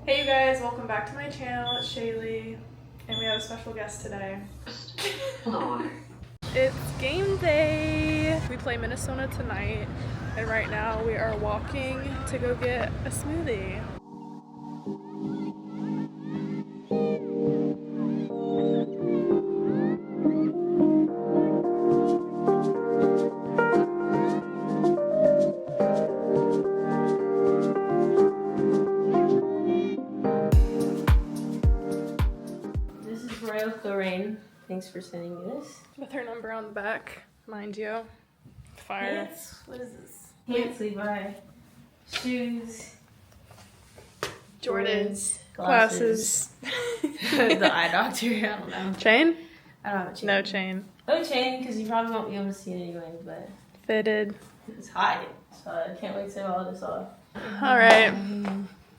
Hey you guys, welcome back to my channel. It's Shaylee, and we have a special guest today. It's game day! We play Minnesota tonight, and right now we are walking to go get a smoothie. Thanks for sending me this. With her number on the back, mind you. Fire. Pants? What is this? Pants, Levi. Shoes. Jordans. Glasses. The eye doctor, I don't know. Chain? I don't have a chain. No chain. No chain, because you probably won't be able to see it anyway, but... Fitted. It's hot, so I can't wait to take all this off. Alright.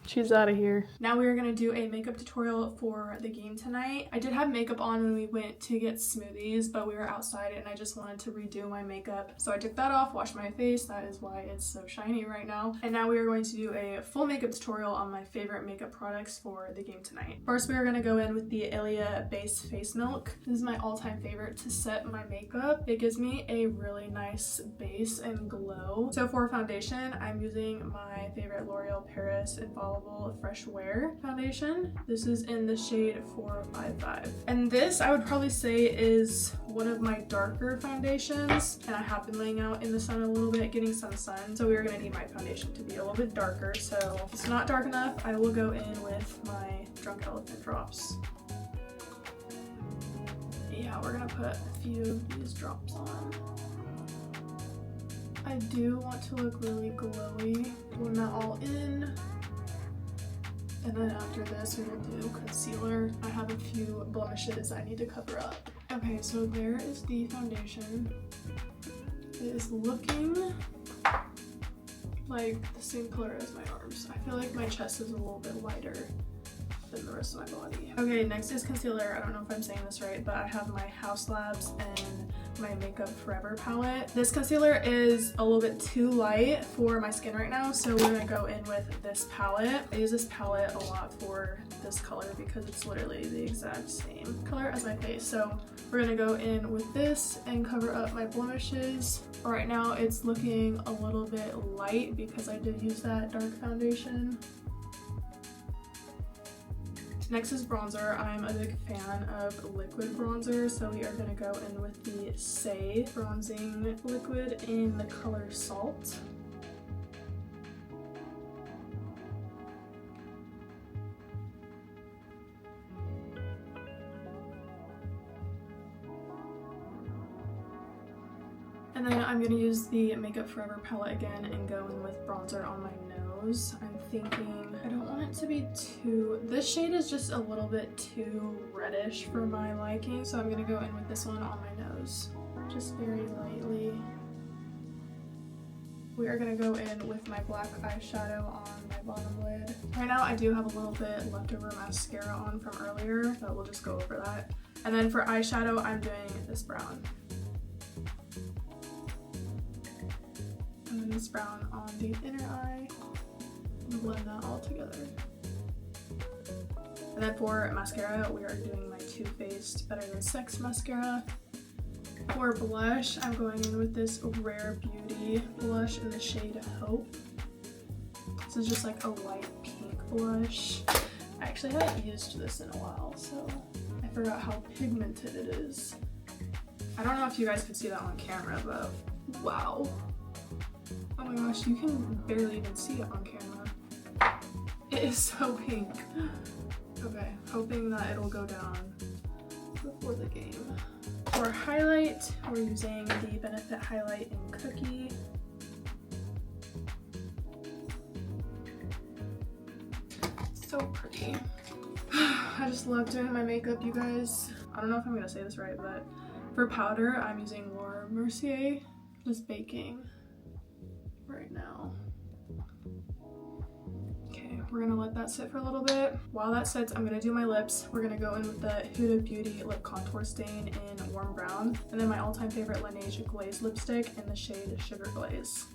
She's out of here. Now we are going to do a makeup tutorial for the game tonight. I did have makeup on when we went to get smoothies, but we were outside and I just wanted to redo my makeup. So I took that off, washed my face. That is why it's so shiny right now. And now we are going to do a full makeup tutorial on my favorite makeup products for the game tonight. First, we are going to go in with the Olivia Base Face Milk. This is my all-time favorite to set my makeup. It gives me a really nice base and glow. So for foundation, I'm using my favorite L'Oreal Paris Infallible Fresh Wear foundation. This is in the shade 455. And this I would probably say is one of my darker foundations, and I have been laying out in the sun a little bit, getting some sun, so we're gonna need my foundation to be a little bit darker. So if it's not dark enough, I will go in with my Drunk Elephant drops. Yeah, we're gonna put a few of these drops on. I do want to look really glowy. Blend that all in. And then after this, we will do concealer. I have a few blemishes I need to cover up. Okay, so there is the foundation. It is looking like the same color as my arms. I feel like my chest is a little bit lighter than the rest of my body. Okay, next is concealer. I don't know if I'm saying this right, but I have my House Labs and my Makeup Forever palette. This concealer is a little bit too light for my skin right now, so we're gonna go in with this palette. I use this palette a lot for this color because it's literally the exact same color as my face. So we're gonna go in with this and cover up my blemishes. Right now it's looking a little bit light because I did use that dark foundation. Next is bronzer. I'm a big fan of liquid bronzer, so we are going to go in with the Say bronzing liquid in the color Salt. And then I'm going to use the Makeup Forever palette again and go in with bronzer on my nose. I'm thinking I don't want it to be too... This shade is just a little bit too reddish for my liking, so I'm going to go in with this one on my nose, just very lightly. We are going to go in with my black eyeshadow on my bottom lid. Right now I do have a little bit leftover mascara on from earlier, but we'll just go over that. And then for eyeshadow, I'm doing this brown. And then this brown on the inner eye. And blend that all together. And then for mascara, we are doing my Too Faced Better Than Sex mascara. For blush, I'm going in with this Rare Beauty blush in the shade Hope. This is just like a light pink blush. I actually haven't used this in a while, so I forgot how pigmented it is. I don't know if you guys could see that on camera, but wow. Oh my gosh, you can barely even see it on camera. It is so pink. Okay, hoping that it'll go down before the game. For highlight, we're using the Benefit Highlight in Cookie. So pretty. I just love doing my makeup, you guys. I don't know if I'm gonna say this right, but for powder, I'm using Laura Mercier, just baking right now. Okay, we're gonna let that sit for a little bit. While that sits, I'm gonna do my lips. We're gonna go in with the Huda Beauty Lip Contour Stain in Warm Brown, and then my all-time favorite Laneige Glaze lipstick in the shade Sugar Glaze.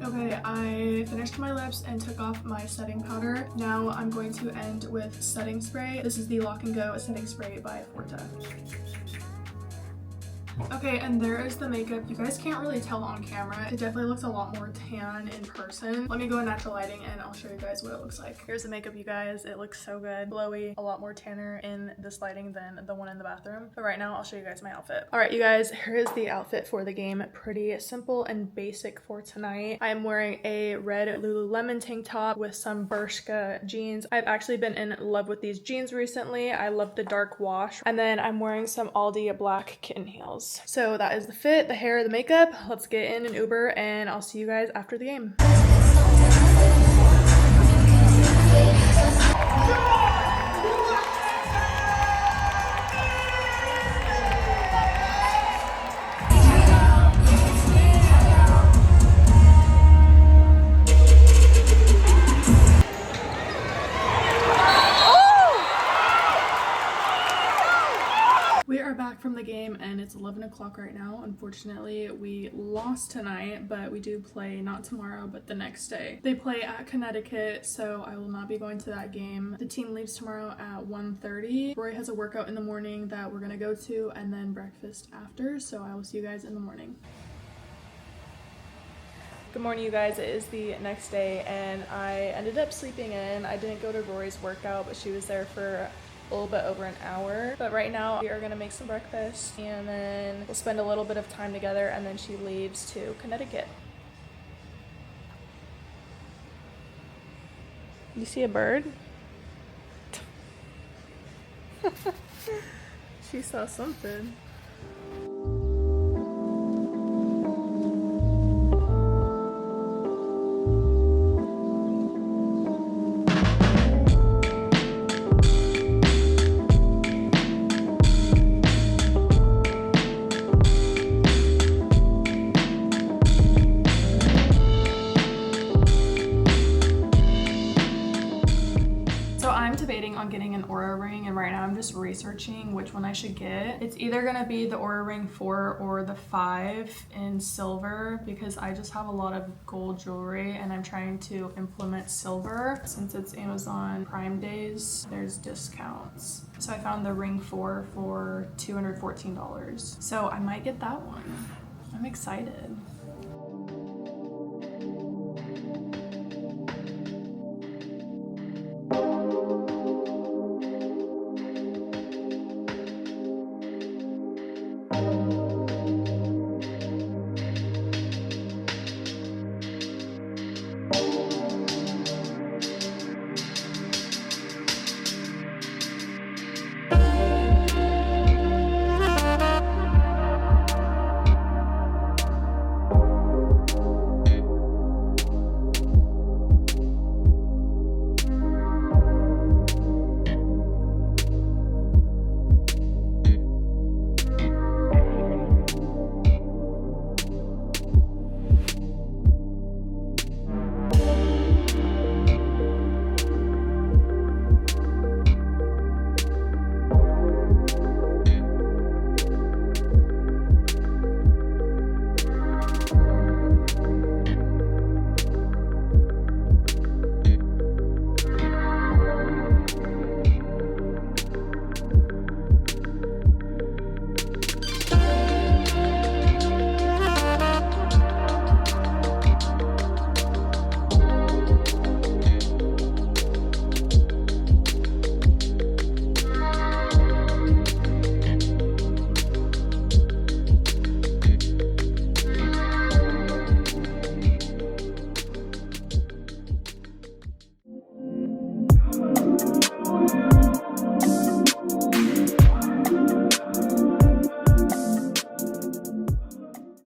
Okay, I finished my lips and took off my setting powder. Now I'm going to end with setting spray. This is the Lock and Go setting spray by Forte. Okay, and there is the makeup. You guys can't really tell on camera. It definitely looks a lot more tan in person. Let me go in natural lighting and I'll show you guys what it looks like. Here's the makeup, you guys. It looks so good. Glowy, a lot more tanner in this lighting than the one in the bathroom. But right now, I'll show you guys my outfit. All right, you guys, here is the outfit for the game. Pretty simple and basic for tonight. I am wearing a red Lululemon tank top with some Bershka jeans. I've actually been in love with these jeans recently. I love the dark wash. And then I'm wearing some Aldi black kitten heels. So that is the fit, the hair, the makeup. Let's get in an Uber and I'll see you guys after the game. We are back from the game and it's 11 o'clock right now. Unfortunately, we lost tonight, but we do play not tomorrow, but the next day. They play at Connecticut, so I will not be going to that game. The team leaves tomorrow at 1:30. Rory has a workout in the morning that we're gonna go to and then breakfast after, so I will see you guys in the morning. Good morning, you guys. It is the next day and I ended up sleeping in. I didn't go to Rory's workout, but she was there for a little bit over an hour. But right now we are gonna make some breakfast and then we'll spend a little bit of time together and then she leaves to Connecticut. You see a bird? She saw something. On getting an Aura ring, and right now I'm just researching which one I should get. It's either gonna be the Aura ring 4 or the 5 in silver because I just have a lot of gold jewelry and I'm trying to implement silver. Since it's Amazon Prime Days, there's discounts. So I found the ring 4 for $214. So I might get that one. I'm excited.